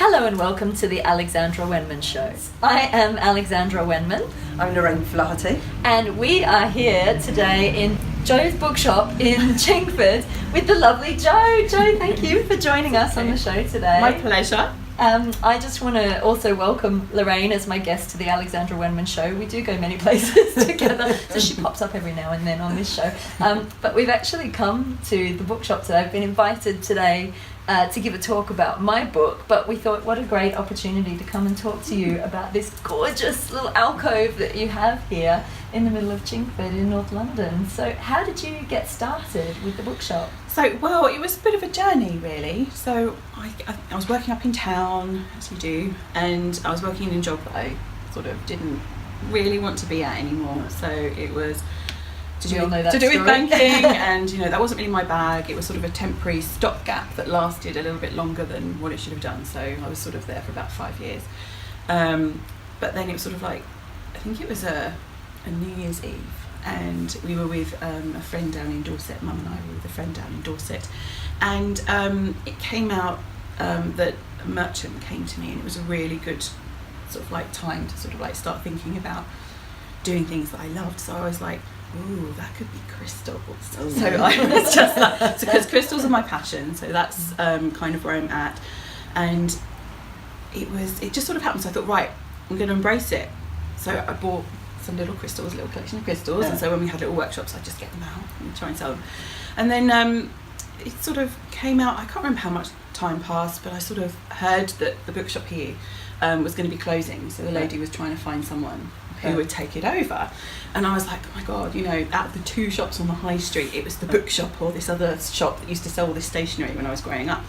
Hello and welcome to the Alexandra Wenman Show. I am Alexandra Wenman. I'm Lorraine Flaherty. And we are here today in Joe's Bookshop in Chingford with the lovely Joe. Joe, thank you for joining us on the show today. My pleasure. I just want to also welcome Lorraine as my guest to the Alexandra Wenman Show. We do go many places together, so she pops up every now and then on this show. But we've actually come to the bookshop today. I've been invited today to give a talk about my book, but we thought what a great opportunity to come and talk to you about this gorgeous little alcove that you have here in the middle of Chingford in North London. So how did you get started with the bookshop? Well, it was a bit of a journey, really. So I was working up in town, as you do, and I was working in a job that I sort of didn't really want to be at anymore. So it was to do with banking, and that wasn't really my bag. It was sort of a temporary stopgap that lasted a little bit longer than what it should have done. So I was sort of there for about 5 years. But then it was sort of like, I think it was a New Year's Eve, and we were with a friend down in Dorset. Mum and I were with a friend down in Dorset, and it came out that a merchant came to me, and it was a really good sort of like time to sort of like start thinking about doing things that I loved. So I was like, ooh, that could be crystals. Oh. So I was just like, because crystals are my passion, so that's kind of where I'm at. And it just sort of happened. So I thought, right, I'm going to embrace it. So I bought some little collection of crystals, and so when we had little workshops, I'd just get them out and try and sell them. And then it sort of came out, I can't remember how much time passed, but I sort of heard that the bookshop here was going to be closing, so the lady was trying to find someone who would take it over. And I was like, oh my god, out of the two shops on the high street, it was the bookshop or this other shop that used to sell all this stationery when I was growing up.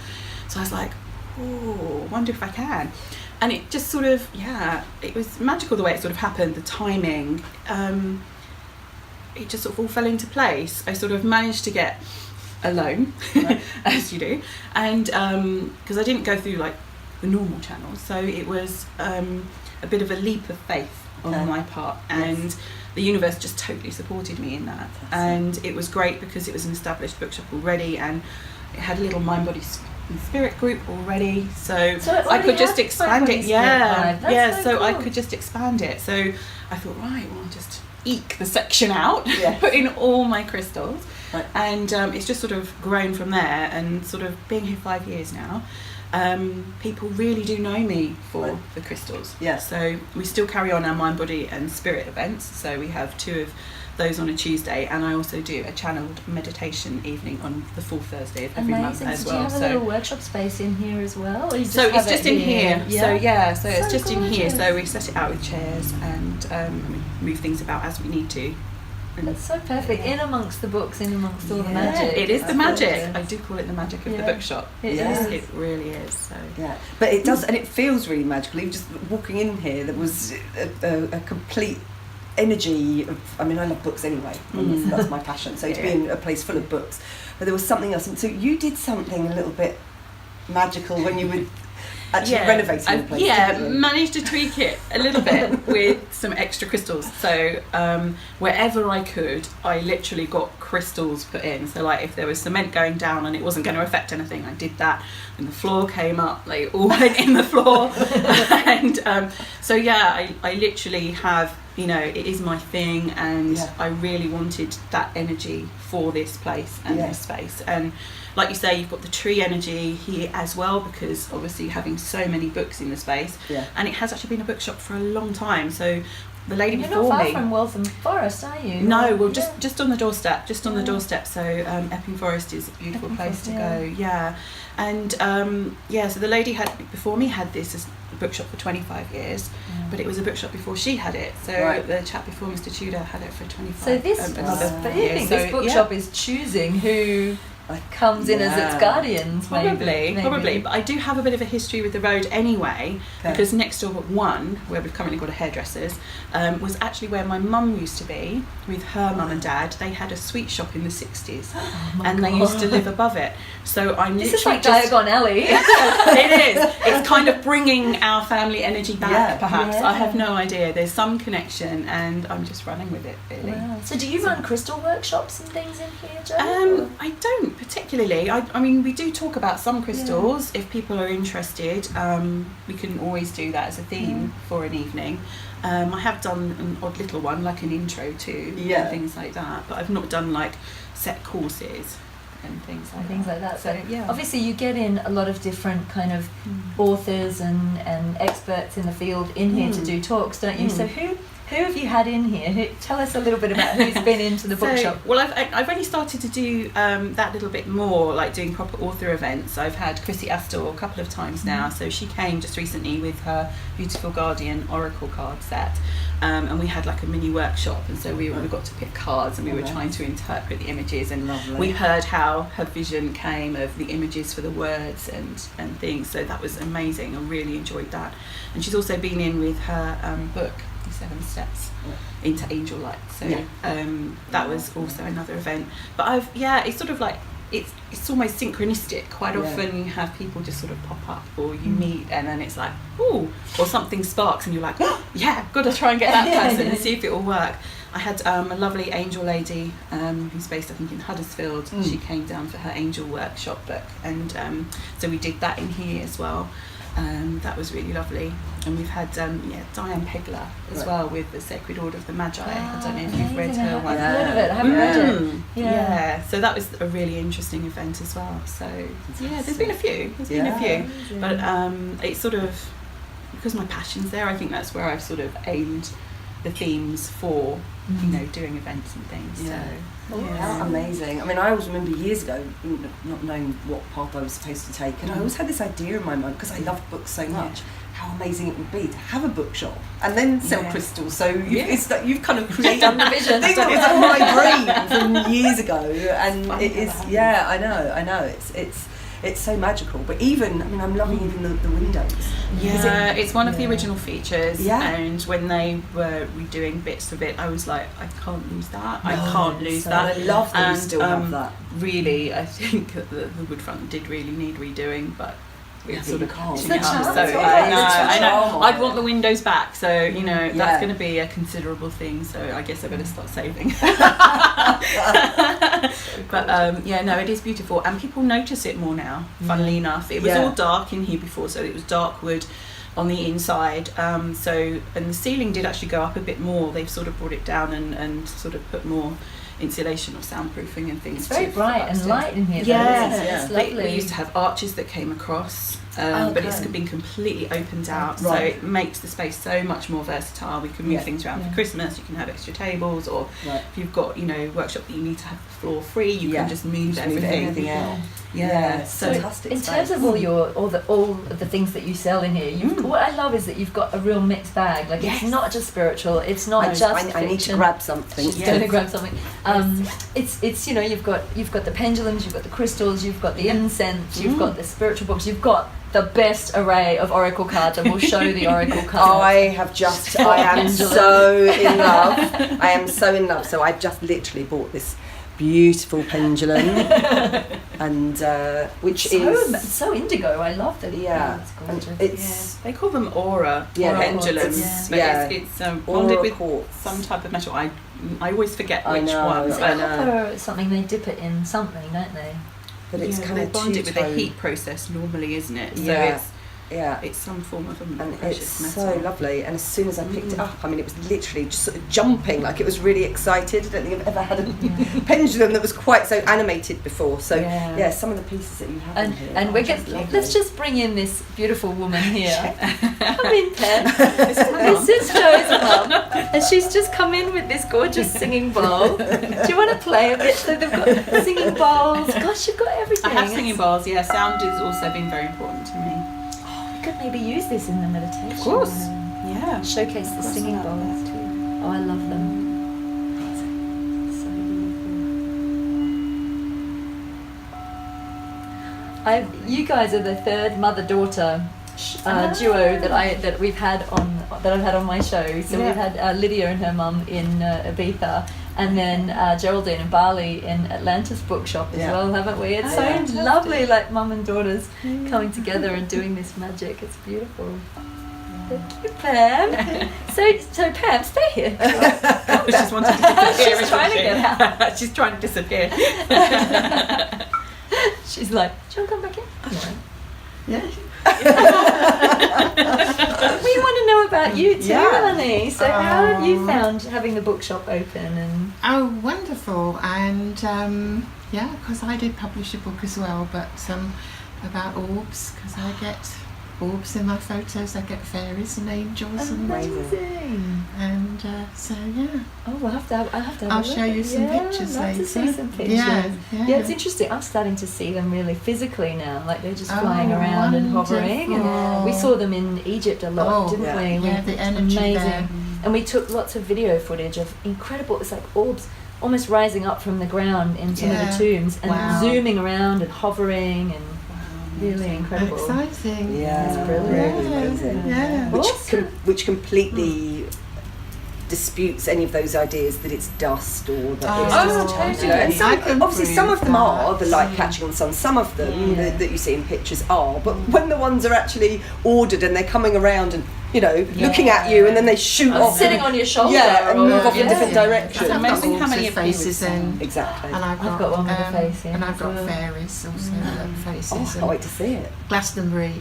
So I was like, oh, wonder if I can. And it just sort of, it was magical the way it sort of happened, the timing. It just sort of all fell into place. I sort of managed to get a loan, as you do, and because I didn't go through like the normal channels, so it was a bit of a leap of faith on my part, and the universe just totally supported me in that. And it was great because it was an established bookshop already, and it had a little mind, body and spirit group already, so I could just expand it. I could just expand it. So I thought, right, well, I'll just eke the section out, put in all my crystals, and it's just sort of grown from there. And sort of being here 5 years now, people really do know me for the crystals. So we still carry on our mind, body and spirit events. So we have 2 of those on a Tuesday, and I also do a channeled meditation evening on the 4th Thursday of every month as well. Do you have a little workshop space in here as well? It's just in here. So it's just in here. So we set it out with chairs, and we move things about as we need to. That's so perfect. In amongst the books, in amongst all the magic. It is the magic. I do call it the magic of the bookshop. It really is. So. Yeah, but it does, and it feels really magical. Even just walking in here, there was a complete energy of, I love books anyway, and that's my passion, so to be in a place full of books, but there was something else. And so you did something a little bit magical when you were actually renovating the place. Managed to tweak it a little bit with some extra crystals. So wherever I could, I literally got crystals put in. So like if there was cement going down and it wasn't going to affect anything, I did that. When the floor came up, they all went in the floor. And I literally have, it is my thing, and I really wanted that energy for this place and this space. And like you say, you've got the tree energy here as well, because obviously having so many books in the space, and it has actually been a bookshop for a long time. So the lady before me... You're not far from Waltham Forest, are you? No, well, just on the doorstep, on the doorstep. So Epping Forest is a beautiful place to go. And so the lady before me had this as a bookshop for 25 years, but it was a bookshop before she had it. So the chap before, Mr. Tudor, had it for 25. So this bookshop is choosing who comes in as its guardians, probably. But I do have a bit of a history with the road anyway, because next door but one, where we've currently got a hairdresser's, was actually where my mum used to be with her mum and dad. They had a sweet shop in the 60s, and they used to live above it. So I'm this is like Diagon Alley. It is. It's kind of bringing our family energy back, perhaps. I have no idea. There's some connection, and I'm just running with it, really. Wow. So do you run crystal workshops and things in here, Jo? I don't particularly. I mean, we do talk about some crystals. If people are interested, we can always do that as a theme for an evening. I have done an odd little one, like an intro to and things like that, but I've not done like set courses and things like that. So obviously you get in a lot of different kind of authors and experts in the field in here to do talks, don't you? So who have you had in here? Tell us a little bit about who's been into the bookshop. Well, I've only started to do that little bit more, like doing proper author events. I've had Chrissy Astor a couple of times now. So she came just recently with her Beautiful Guardian Oracle card set, and we had like a mini workshop. And so we got to pick cards, and we were trying to interpret the images. And we heard how her vision came of the images for the words and things. So that was amazing. I really enjoyed that. And she's also been in with her book, 7 Steps into Angel Light, so that was also another event. But it's sort of like it's almost synchronistic. Quite often you have people just sort of pop up, or you meet, and then it's like, ooh, or something sparks, and you're like, oh, yeah, got to try and get that person and see if it will work. I had a lovely angel lady who's based, I think, in Huddersfield. She came down for her angel workshop book, and so we did that in here as well. That was really lovely. And we've had Diane Pegler as well with the Sacred Order of the Magi. I don't know if you've read her one. I've heard of it, I haven't read it. Yeah, so that was a really interesting event as well. So there's been a few. But it's sort of, because my passion's there, I think that's where I've sort of aimed the themes for doing events and things. How amazing. I mean, I always remember years ago not knowing what path I was supposed to take, and I always had this idea in my mind, because I loved books so much, how amazing it would be to have a bookshop and then sell crystals. So it's like you've kind of created done the vision. It's like my dream from years ago, and it is. Yeah, I know. It's so magical. But even, I mean, I'm loving even the windows. Yeah, it's one of the original features. Yeah. And when they were redoing bits of it, I was like, I can't lose that. I can't lose that. I love that you still have that. Really, I think the wood front did really need redoing, but it's sort of can't. so I know. I'd want the windows back, so that's going to be a considerable thing. So I guess I better start saving. But it is beautiful, and people notice it more now. Funnily enough, it was all dark in here before, so it was dark wood on the inside. And the ceiling did actually go up a bit more. They've sort of brought it down and sort of put more insulation or soundproofing and things. It's very bright and light in here. It's lovely. We used to have arches that came across, but it's been completely opened out, so it makes the space so much more versatile. We can move things around for Christmas. You can have extra tables, or if you've got workshop that you need to have the floor free, you can just move everything out. So fantastic. In terms of all the things that you sell in here, what I love is that you've got a real mixed bag. Like it's not just spiritual. It's not just fiction. I need to grab something. She's going to grab something. It's you've got the pendulums, you've got the crystals, you've got the incense, you've got the spiritual books, you've got the best array of oracle cards, and we'll show the oracle cards. I am so in love. I am so in love. So I've just literally bought this beautiful pendulum, and which is so indigo. I love that. Yeah, it's gorgeous. They call them aura pendulums. It's bonded with quartz. some type of metal. I always forget which ones. Copper, something they dip it in something, don't they? But it's kind of bonded with a heat process normally, isn't it? So it's some form of a precious metal. So lovely. And as soon as I picked it up, I mean, it was literally just sort of jumping, like it was really excited. I don't think I've ever had a pendulum that was quite so animated before. So some of the pieces that you have in here. And let's just bring in this beautiful woman here. Come in, Pam. This is Joe's mum, and she's just come in with this gorgeous singing bowl. Do you want to play a bit? So they've got singing bowls. Gosh, you've got everything. I have singing bowls. Yeah, sound has also been very important to me. Could maybe use this in the meditation. Of course. Showcase the singing bowls too. Oh, I love them. So beautiful. You guys are the third mother-daughter duo that I've had on my show. So we've had Lydia and her mum in Ibiza, and then Geraldine and Bali in Atlantis Bookshop as well, haven't we? It's so lovely, like mum and daughters coming together and doing this magic. It's beautiful. Thank you, Pam. So Pam, stay here. She's wanting to disappear. She's trying to get out. She's trying to disappear. She's like, do you want to come back in? No. Yeah. We want to know about you too, Melanie. So how have you Oh. found having the bookshop open? And Oh, wonderful. And because I did publish a book as well, but about orbs, because I get orbs in my photos. I get fairies and angels amazing. and so yeah. Oh, I'll have to have a I'll look. show you some pictures I'd love later. to see some pictures. Yeah. It's interesting. I'm starting to see them really physically now. Like they're just flying around and hovering. And wonderful. we saw them in Egypt a lot, didn't we? Yeah, the energy amazing. there. And we took lots of video footage of incredible. It's like orbs almost rising up from the ground in some of the tombs and zooming around and hovering and really incredible. Exciting. Yeah, It's brilliant. really amazing. Yeah. Which completely disputes any of those ideas that it's dust or that it's just, totally. you know, and I can obviously some of them prove are that. the light catching on sun, some of them that you see in pictures are, but when the ones are actually ordered and they're coming around and looking at you and then they shoot off sitting on your shoulder and move off in yeah. different directions. It's amazing how many Orbs of with you faces would in. Exactly. And I've got one with a face in and I've as got well. fairies also with faces. Oh, I can't wait to see it. Glastonbury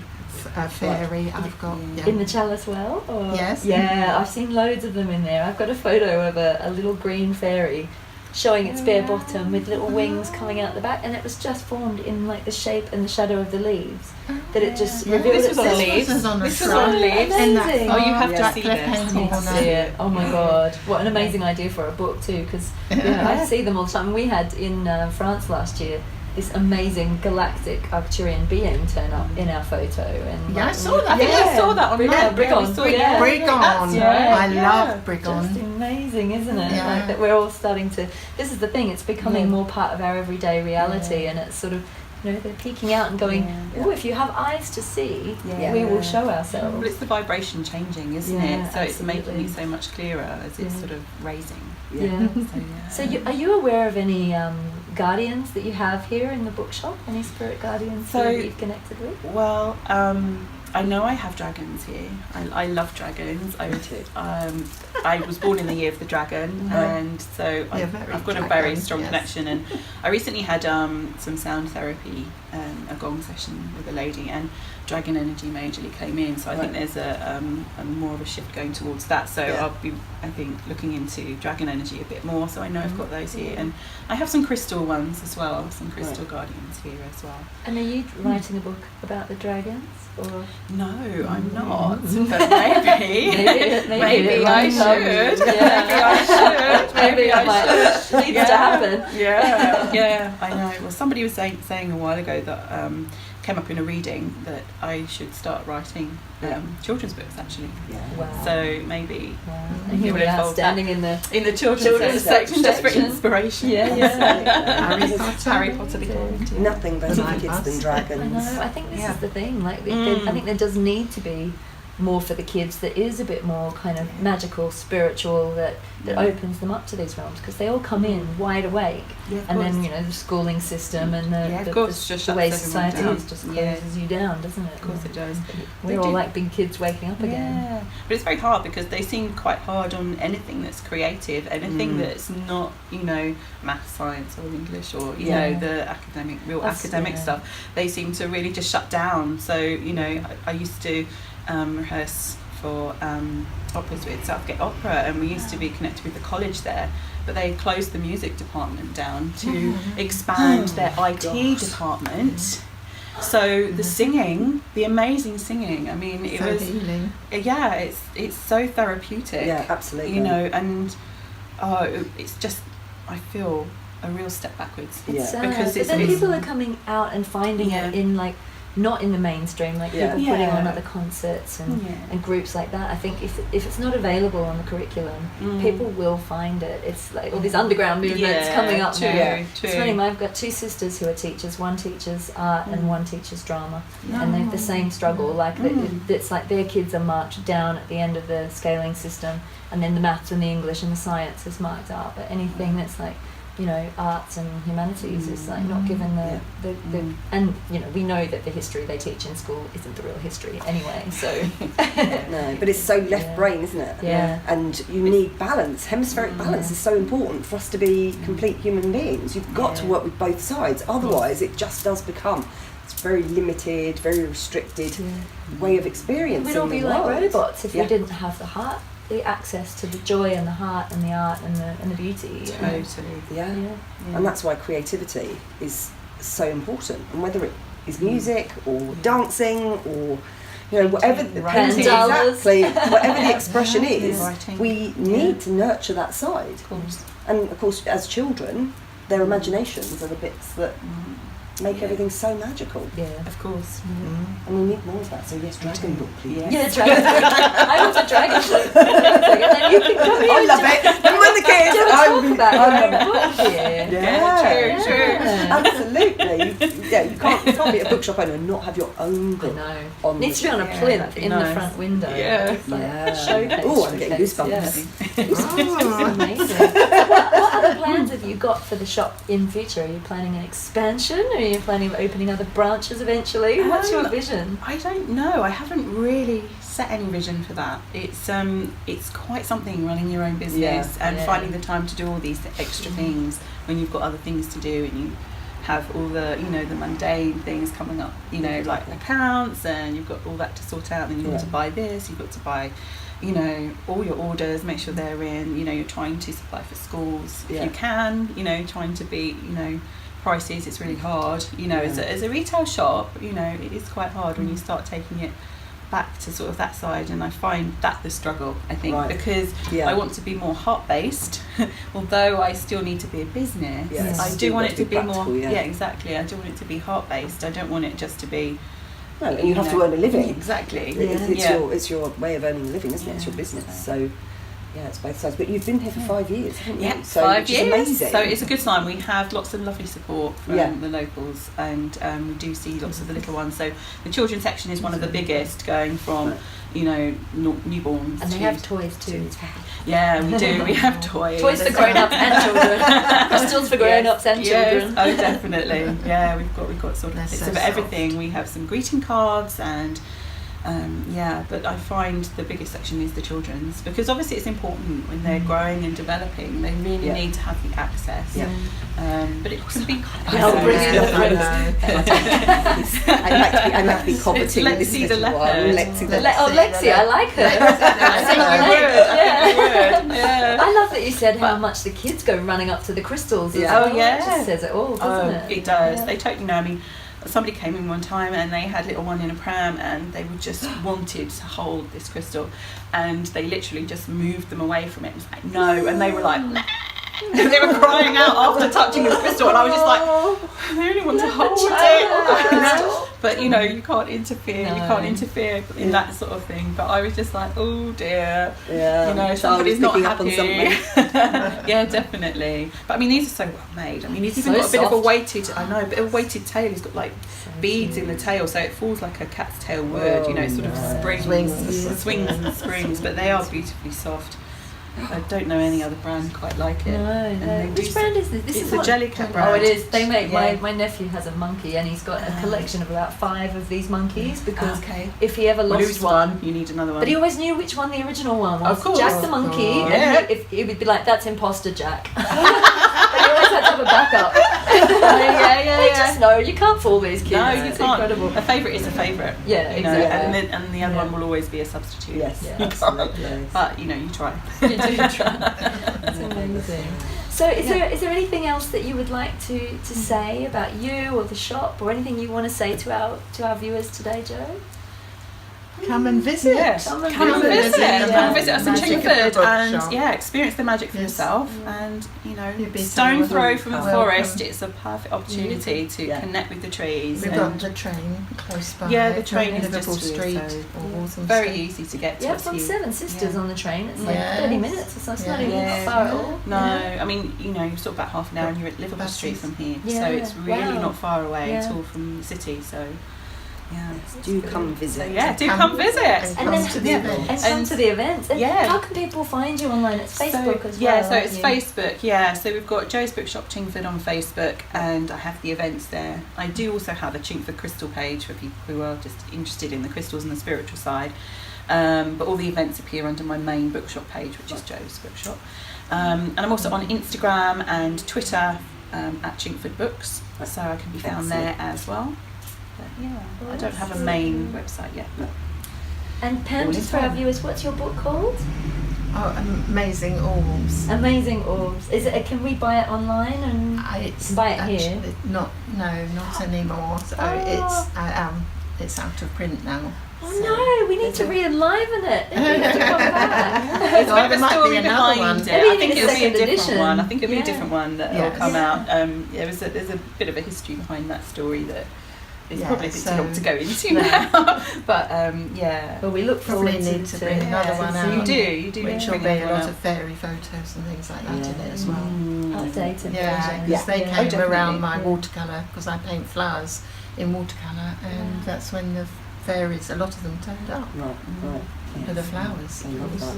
fairy. I've got In the chalice well? Or? Yes. Yeah, I've seen loads of them in there. I've got a photo of a little green fairy showing its bare bottom with little wings coming out the back, and it was just formed in like the shape and the shadow of the leaves. That it just revealed This was on itself. leaves. This was on a This was shrub. on leaves. In that Amazing. Oh, you have Yeah. to see Cliff this. painting I need to corner. see it. Oh my god, what an amazing idea for a book too, because I see them all the time. We had in France last year this amazing galactic Arcturian being turn up in our photo, and Yeah, I saw that. I think I saw that online. Brigon. We saw it. Yeah. Brigon. That's right. I Yeah. love Just Brigon. amazing, isn't it? Yeah. Like that we're all starting to. This is the thing. It's becoming more part of our everyday reality, and it's sort of, they're peeking out and going. Oh, if you have eyes to see, we will show ourselves. Well, it's the vibration changing, isn't Yeah, it? So it's making absolutely. it so much clearer as it's sort of raising. Yeah. So, So, are you aware of any guardians that you have here in the bookshop? Any spirit guardians So- that you've connected with? Well, I know I have dragons here. I love dragons. I was born in the year of the dragon, and so I've got a very strong connection. And I recently had some sound therapy, a gong session with a lady, and dragon energy majorly came in. So I think there's a more of a shift going towards that. So I'll be, I think, looking into dragon energy a bit more. So I know I've got those here, and I have some crystal ones as well. Some crystal guardians here as well. And are you writing a book about the dragons? Or No, I'm not. But maybe. Maybe I should. Yeah. Maybe I should. Maybe I should. Needs to happen. Yeah, I know. Well, somebody was saying a while ago that came up in a reading that I should start writing children's books actually. Wow. So maybe And here we are standing in the in the children's section just for section. inspiration. Harry Potter. Harry Potter behind. Nothing better for kids than I dragons. know. I think this is the thing. Like, I think there does need to be more for the kids that is a bit more kind of magical, spiritual, that opens them up to these realms, because they all come in wide awake, and then the schooling system and the way society is just closes you down, doesn't it? Of course it does. We're all like big kids waking up again. Yeah, but it's very hard because they seem quite hard on anything that's creative, anything that's not, math, science, or English, or the academic stuff. They seem to really just shut down. So I used to rehearse for operas with Southgate Opera, and we used to be connected with the college there, but they closed the music department down to expand their IT department. So the singing, the amazing singing, I mean, it was healing. Yeah, it's so therapeutic. Yeah, absolutely. And it's just, I feel a real step backwards. It's sad, because but then people are coming out and finding it in like not in the mainstream, like people putting on other concerts and groups like that. I think if it's not available on the curriculum, people will find it. It's like all these underground movements coming up now. It's funny, I've got two sisters who are teachers. One teaches art and one teaches drama, and they have the same struggle. Like it's like their kids are marked down at the end of the scaling system, and then the maths and the English and the science is marked up. But anything that's like you know, arts and humanities is like not given the and you know, we know that the history they teach in school isn't the real history anyway, so no, but it's so left brain, isn't it? Yeah. And you need balance. Hemispheric balance is so important for us to be complete human beings. You've got to work with both sides, otherwise it just does become very limited, very restricted way of experiencing the world. We'd all be like robots if we didn't have the heart, the access to the joy and the heart and the art and the beauty. Totally. Yeah. And that's why creativity is so important. And whether it is music or dancing or, you know, whatever the painting, exactly, whatever the expression is, we need to nurture that side. Of course. And of course, as children, their imaginations are the bits that make everything so magical. Yeah, of course. And we need more of that. So yes, Dragon Book, please. Yeah, Dragon Book. I want a Dragon Book. And then you can come here. I love it. And when the kids, I will talk about your own book here. Yeah, true. Absolutely. Yeah, you can't be a bookshop owner and not have your own book. I know. It needs to be on a plinth in the front window. Yeah. Showcase. Oh, I'm getting goosebumps. Oh, amazing. What other plans have you got for the shop in future? Are you planning an expansion? Or are you planning on opening other branches eventually? What's your vision? I don't know. I haven't really set any vision for that. It's quite something running your own business and finding the time to do all these extra things when you've got other things to do and you have all the, you know, the mundane things coming up, you know, like accounts, and you've got all that to sort out, and you've got to buy this, you've got to buy, you know, all your orders, make sure they're in, you know, you're trying to supply for schools if you can, you know, trying to beat, you know, prices. It's really hard, you know, as a retail shop, you know, it is quite hard when you start taking it back to sort of that side, and I find that the struggle, I think, because I want to be more heart-based although I still need to be a business. I do want it to be more exactly, I do want it to be heart-based. I don't want it just to be and you have to earn a living. Exactly. It's your way of earning a living, isn't it? It's your business. So it's both sides. But you've been here for 5 years, haven't you? Yeah, so 5 years. Amazing. So it's a good sign. We have lots of lovely support from the locals, and we do see lots of the little ones. So the children's section is one of the biggest, going from you know, newborns. And they have toys too. Yeah, we do. We have toys. Toys for grown-ups and children. Crystals for grown-ups and children. Oh, definitely. Yeah, we've got sort of bits of everything. We have some greeting cards and but I find the biggest section is the children's, because obviously it's important when they're growing and developing. They really need to have the access. But it can be. I'll bring in the friends. I'd like to be competing with this little one. Lexi, I like her. I love that you said how much the kids go running up to the crystals. It just says it all, doesn't it? It does. They totally know. I mean, somebody came in one time and they had a little one in a pram and they would just wanted to hold this crystal, and they literally just moved them away from it. It was like, no, and they were like, nah. They were crying out after touching the crystal, and I was just like, I really want to hold it. But you know, you can't interfere. You can't interfere in that sort of thing. But I was just like, oh dear, you know, somebody's not happy. Yeah, definitely. But I mean, these are so well made. I mean, he's even got a bit of a weighted. I know, a bit of a weighted tail. He's got like beads in the tail, so it falls like a cat's tail would. You know, sort of swings and springs. But they are beautifully soft. I don't know any other brand quite like it. No. Which brand is this? It's a Jellycat brand. Oh, it is. They make my nephew has a monkey, and he's got a collection of about 5 of these monkeys, because if he ever lost one, you need another one. But he always knew which one the original one was. Of course. Jack the monkey, and he would be like, "That's imposter Jack." But he always had to have a backup. They just know you can't fool these kids. No, you it's can't. Incredible. A favourite is a favourite. Yeah, you know, exactly. and the other one will always be a substitute. Yes, absolutely. But you know, you try. You do try. That's amazing. So is there anything else that you would like to say about you or the shop, or anything you want to say to our viewers today, Jo? Come and visit. Come and visit. Come and visit us in Chingford, and experience the magic for yourself. And you know, stone throw from the forest. It's a perfect opportunity to connect with the trees. We've got the train close by. Yeah, the train is Liverpool just Street. Very easy to get to. Yeah, from Seven Sisters on the train. It's like 30 minutes or something. It's not even far at all. No, I mean, you know, you're sort of about half an hour, and you're at Liverpool Street from here, so it's really not far away at all from the city. So. Yeah. Do come visit. Yeah, do come visit. And Come then to the events. and come to the events. And Yeah. how can people find you online? It's Facebook as well. Yeah, so aren't it's you? Facebook. Yeah, so we've got Joe's Bookshop Chingford on Facebook, and I have the events there. I do also have a Chingford crystal page for people who are just interested in the crystals and the spiritual side. But all the events appear under my main bookshop page, which is Joe's Bookshop. And I'm also on Instagram and Twitter at Chingford Books, so I can be found there as well. But yeah, I don't have a main website yet. But And Pam, just for our viewers, what's your book called? Oh, Amazing Orbs. Amazing Orbs. Is it? Can we buy it online and It's buy it here? actually not anymore. So it's out of print now. Oh no, we need to re-enliven it. We need to come back. there's a bit of there a might be story another behind one. it. Maybe I think even a it'll be a second different edition. one. I think it'll be Yeah. a different one that will Yes. come Yeah. out. There's a bit of a history behind that story that is Yeah, probably a bit so- too long to go into No. now. But yeah. Well, we look Probably forward need to bring another one So out. you do Which will bring be a another lot one of fairy photos and things like that in it as well. updated Yeah, version. because they Oh, came definitely. around my watercolour, because I paint flowers in watercolour, and that's when the fairies, a lot of them turned up Right. for the flowers. I love that.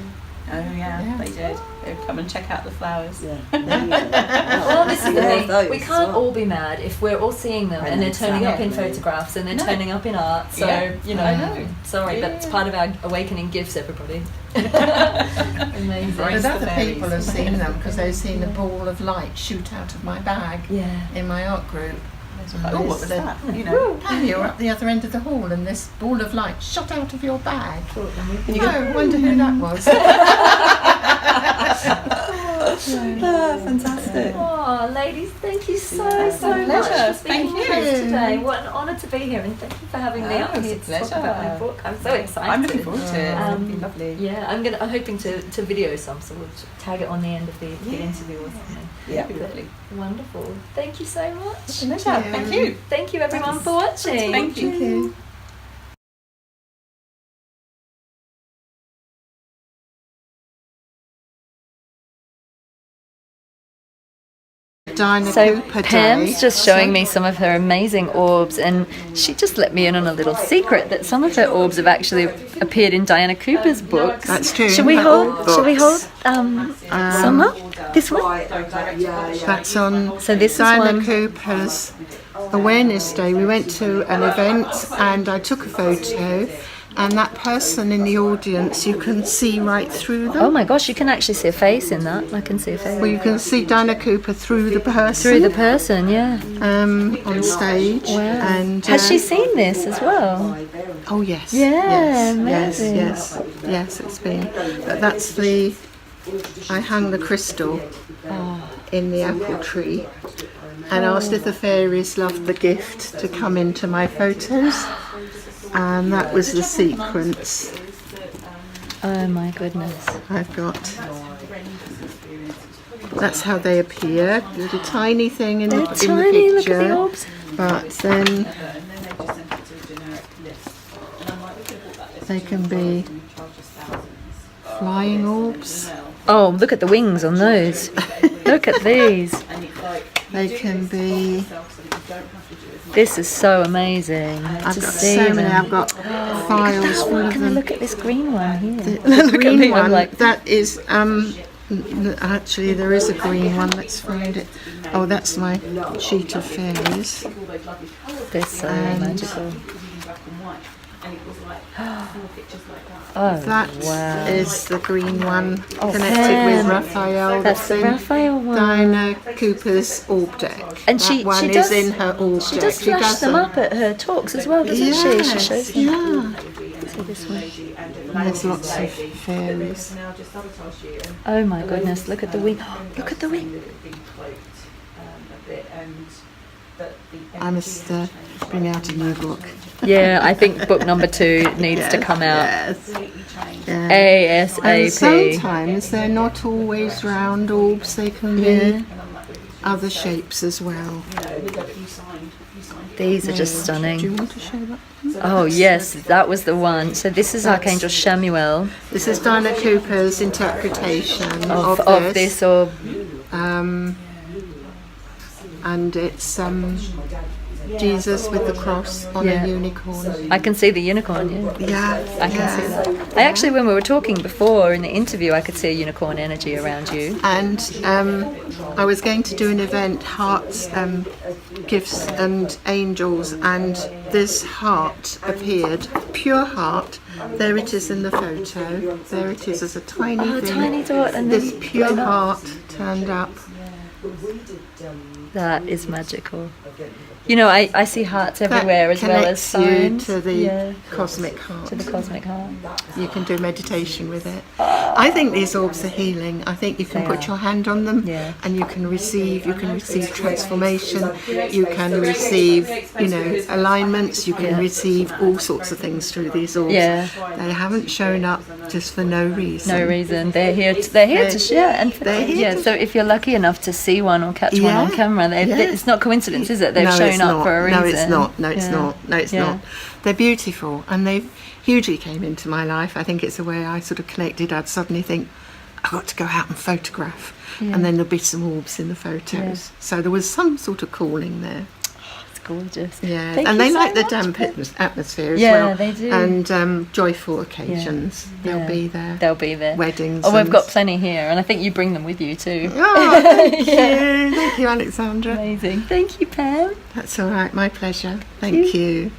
Oh yeah, Yeah. they did. They would come and check out the flowers. Yeah. Well, this is the More of thing. those We as can't well. all be mad if we're all seeing them and they're turning up in Exactly. photographs and they're No. turning up in art. So, Yeah. you know, I know. sorry, but it's Yeah. part of our awakening gifts, everybody. Amazing. Right. But other the people have seen them because they've seen a ball of light shoot out of my bag Yeah. in my art group. And Oh, what was there's that? You know. And you're up the other end of the hall and this ball of light shot out of your bag. And you I wonder who that was. fantastic. Oh, ladies, thank you so It's a much pleasure. for speaking Thank to us you. today. What an honour to be here, and thank you for having me Oh, up it's here a to talk about my pleasure. book. I'm so excited. I'm looking forward to it. It'll be lovely. Yeah, I'm hoping to video some, so we'll tag it on the end of the interview or something. Yeah. It'll be lovely. Wonderful. Thank you so much. Pleasure. Thank you. Thank you everyone for watching. Thank you. Thank you. Dinah So Cooper Pam's Day. just showing me some of her amazing orbs, and she just let me in on a little secret that some of her orbs have actually appeared in Diana Cooper's books. That's true. Should we Her hold? old Shall we hold books. some up? This one. That's on So this is Dinah one. Cooper's Awareness Day. We went to an event and I took a photo, and that person in the audience, you can see right through them. Oh my gosh, you can actually see a face in that. I can see a face. Well, you can see Dinah Cooper through the person. Through the person, yeah. On stage. Wow. And Has she seen this as well? Oh yes. Yeah, yes, amazing. yes, it's been. But that's the. I hung the crystal in the apple tree, and asked if the fairies loved the gift to come into my photos, and that was the sequence Oh my goodness. I've got. That's how they appear. Little tiny thing in They're the tiny, look picture. at the orbs. But then they can be flying orbs. Oh, look at the wings on those. Look at these. They can be. This is so amazing I've to got see so many. them. I've got files full of Can I them. look at this green one here? The Look at green me, I'm one. like- That is. Actually, there is a green one. Let's find it. Oh, that's my sheet of fairies. They're so And- magical. Oh, That wow. is the green one Oh, connected Pam. with Raphael. That's the in Raphael one. Dinah Cooper's orb deck. And that she one does- is in her orb She deck. does flash them up at her talks as well, doesn't she? She Yes, shows them. yeah. See this one. And there's lots of fairies. Oh my goodness, look at the wing. Look at the wing. I must bring out a new book. Yeah, I think book number 2 needs to come out Yes. Yeah. And ASAP. sometimes they're not always round orbs, they can be Yeah. other shapes as well. These are just Do you stunning. want to show that? Oh yes, that was the one. So this is Archangel Shamuel This is Dinah Cooper's interpretation of this orb. And it's Jesus with the cross on Yeah. a unicorn. I can see the unicorn, yeah. Yeah, I can see that. I actually, when we were talking before in the interview, I could see a unicorn energy around you. And I was going to do an event, hearts, gifts and angels, and this heart appeared, pure heart. There it is in the photo. There it is as a tiny thing. Tiny dot, and This then pure blown up. heart turned up. That is magical. You know, I see hearts everywhere as well as signs. You to the Yeah, cosmic heart. to the cosmic heart. You can do meditation with it. I think these orbs are healing. I think you can They put are. your hand on them, Yeah. and you can receive transformation. You can receive, alignments. You can Yeah. receive all sorts of things through these orbs. Yeah. They haven't shown up just for no reason. No reason. They're here to share. And They're here to- so if you're lucky enough to see one or catch one on Yeah. camera, Yeah. it's not coincidence, is it? They've No, shown it's up not. for a reason. No, it's not. No, it's Yeah. not. No, it's Yeah. not. They're beautiful, and they hugely came into my life. I think it's the way I sort of connected. I'd suddenly think, I've got to go out and photograph, Yeah. and then there'll be some orbs in the photos. Yeah. So there was some sort of calling there. It's gorgeous. Yeah, Thank and you they so like the much, damp Pam. atmosphere as Yeah, well. they do. And joyful occasions. Yeah. They'll be there. They'll be there. Weddings. Oh, we've and- got plenty here, and I think you bring them with you too. Oh, thank Yeah. you. Thank you, Alexandra. Amazing. Thank you, Pam. That's all right. My pleasure. Thank you.